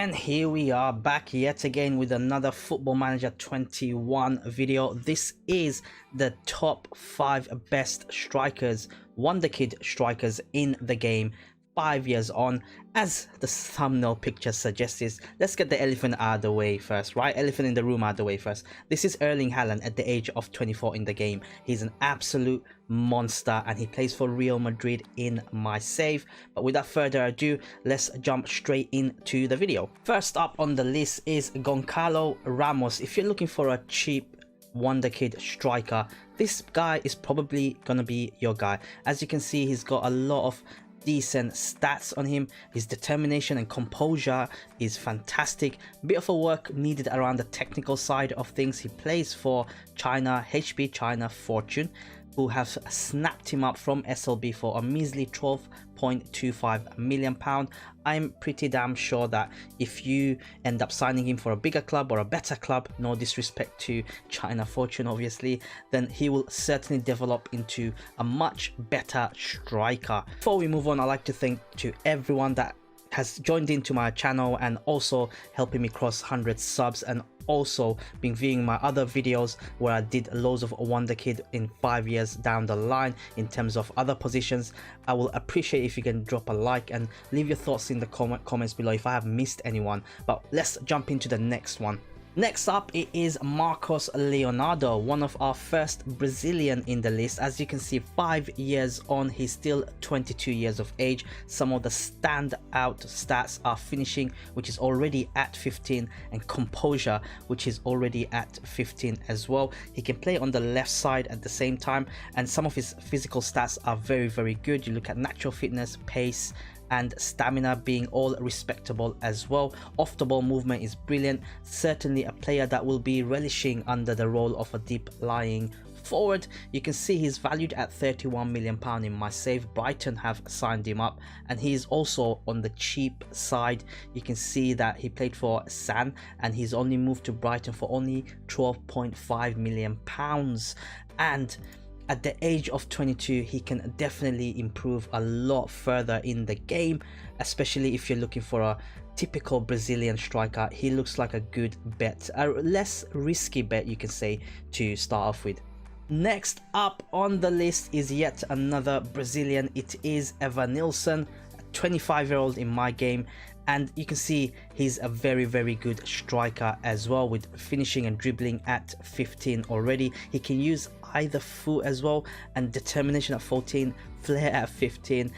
And here we are back yet again with another Football Manager 21 video. This is the top 5 best strikers, Wonderkid strikers in the game 5 years on. As the thumbnail picture suggests, let's get the elephant out of the way first, right? Elephant in the room out of the way first. This is Erling Haaland at the age of 24 in the game. He's an absolute monster and he plays for Real Madrid in my save. But without further ado, let's jump straight into the video. First up on the list is Goncalo Ramos. If you're looking for a cheap Wonderkid striker, this guy is probably gonna be your guy. As you can see, he's got a lot of decent stats on him. His determination and composure is fantastic. Bit of a work needed around the technical side of things. He plays for China, HP China Fortune, who have snapped him up from SLB for a measly £12.25 million. I'm pretty damn sure that if you end up signing him for a bigger club or a better club, no disrespect to China Fortune obviously, then he will certainly develop into a much better striker. Before we move on, I'd like to thank to everyone that has joined into my channel and also helping me cross 100 subs, and also been viewing my other videos where I did loads of Wonderkid in 5 years down the line in terms of other positions. I will appreciate if you can drop a like and leave your thoughts in the comments below if I have missed anyone. But let's jump into the next one. Next up, it is Marcos Leonardo, one of our first Brazilian in the list. As you can see, 5 years on, he's still 22 years of age. Some of the standout stats are finishing, which is already at 15, and composure, which is already at 15 as well. He can play on the left side at the same time, and some of his physical stats are very good. You look at natural fitness, pace, and stamina being all respectable as well. Off the ball movement is brilliant. Certainly a player that will be relishing under the role of a deep lying forward. You can see he's valued at £31 million in my save. Brighton have signed him up, and he's also on the cheap side. You can see that he played for San and he's only moved to Brighton for only £12.5 million. And at the age of 22, he can definitely improve a lot further in the game, especially if you're looking for a typical Brazilian striker. He looks like a good bet, a less risky bet you can say to start off with. Next up on the list is yet another Brazilian. It is Nielsen, a 25-year-old in my game. And you can see he's a very good striker as well, with finishing and dribbling at 15 already. He can use either foot as well, and determination at 14, flair at 15.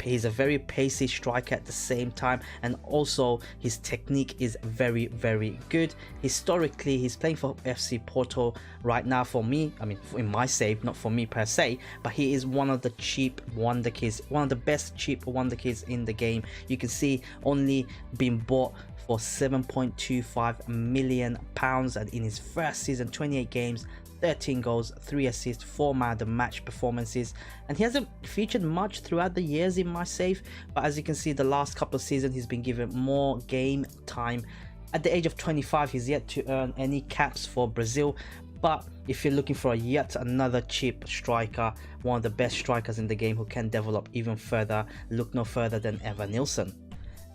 He's a very pacey striker at the same time, and also his technique is very good. Historically, he's playing for FC Porto right now. For me, I mean in my save, not for me per se, but he is one of the cheap Wonderkids, one of the best cheap Wonderkids in the game. You can see only being bought for £7.25 million, and in his first season, 28 games, 13 goals, 3 assists, 4 man of the match performances, and he hasn't featured much throughout the years in my save, but as you can see, the last couple of seasons he's been given more game time. At the age of 25, he's yet to earn any caps for Brazil. But if you're looking for yet another cheap striker, one of the best strikers in the game who can develop even further, look no further than Nielsen.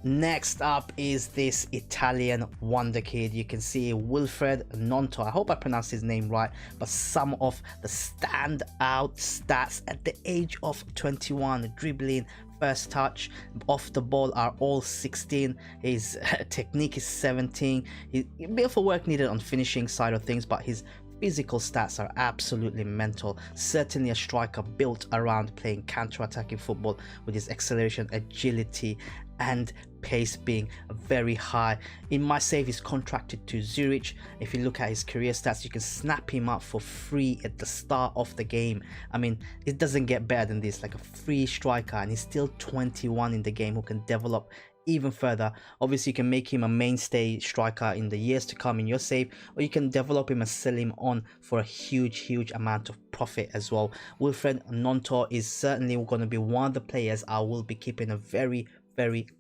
Next up is this Italian Wonderkid. You can see Wilfred Nonto. I hope I pronounced his name right, but some of the standout stats at the age of 21, dribbling, first touch, off the ball are all 16. His technique is 17. A bit of a work needed on finishing side of things, but his physical stats are absolutely mental. Certainly a striker built around playing counter-attacking football, with his acceleration, agility, and pace being very high. In my save, he's contracted to Zurich. If you look at his career stats, you can snap him up for free at the start of the game. I mean, it doesn't get better than this, like a free striker, and he's still 21 in the game who can develop even further. Obviously, you can make him a mainstay striker in the years to come in your save, or you can develop him and sell him on for a huge amount of profit as well. Wilfred Nonto is certainly going to be one of the players I will be keeping a very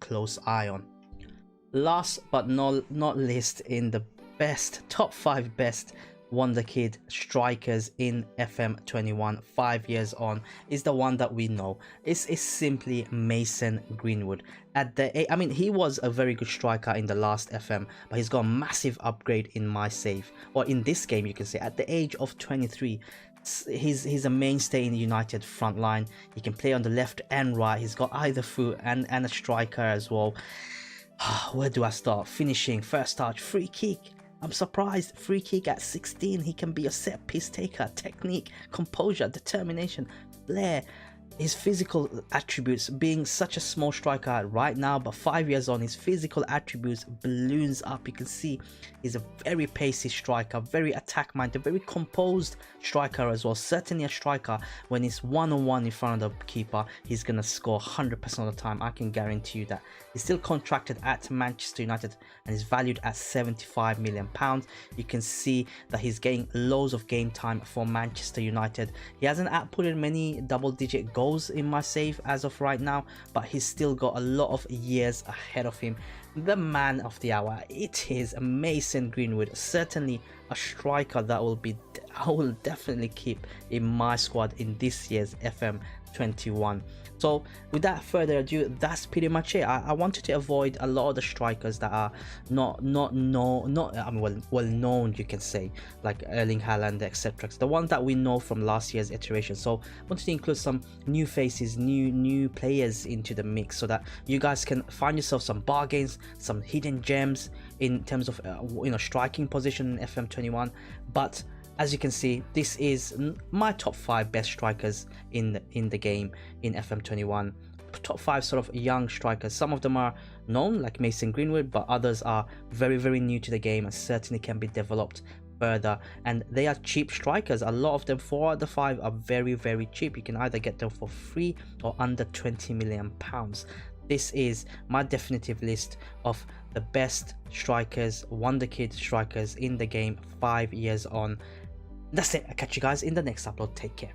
close eye on. Last but not least, in the top 5 best Wonderkid strikers in FM21 5 years on is the one that we know. It's simply Mason Greenwood. I mean, he was a very good striker in the last FM, but he's got a massive upgrade in my save, or in this game you can say. At the age of 23, he's a mainstay in the United front line. He can play on the left and right. He's got either foot and a striker as well. Where do I start? Finishing, first touch, free kick. I'm surprised. Free kick at 16. He can be a set piece taker. Technique, composure, determination, flair. His physical attributes, being such a small striker right now, but 5 years on, his physical attributes balloons up. You can see he's a very pacey striker, very attack minded, very composed striker as well. Certainly a striker when he's one-on-one in front of the keeper, he's gonna score 100% of the time. I can guarantee you that. He's still contracted at Manchester United and is valued at £75 million. You can see that he's getting loads of game time for Manchester United. He hasn't outputted many double-digit goals in my save as of right now, but he's still got a lot of years ahead of him. The man of the hour, it is Mason Greenwood, certainly a striker that I will definitely keep in my squad in this year's FM21. So without further ado, that's pretty much it. I wanted to avoid a lot of the strikers that are not well known, you can say, like Erling Haaland, etc. The ones that we know from last year's iteration. So I wanted to include some new faces, new players into the mix, so that you guys can find yourself some bargains, some hidden gems in terms of striking position in FM21. But as you can see, this is my top 5 best strikers in the game in FM21. Top 5 sort of young strikers. Some of them are known, like Mason Greenwood, but others are very new to the game and certainly can be developed further. And they are cheap strikers. A lot of them, 4 out of the 5, are very cheap. You can either get them for free or under £20 million. This is my definitive list of the best strikers, Wonderkid strikers in the game 5 years on. That's it. I'll catch you guys in the next upload. Take care.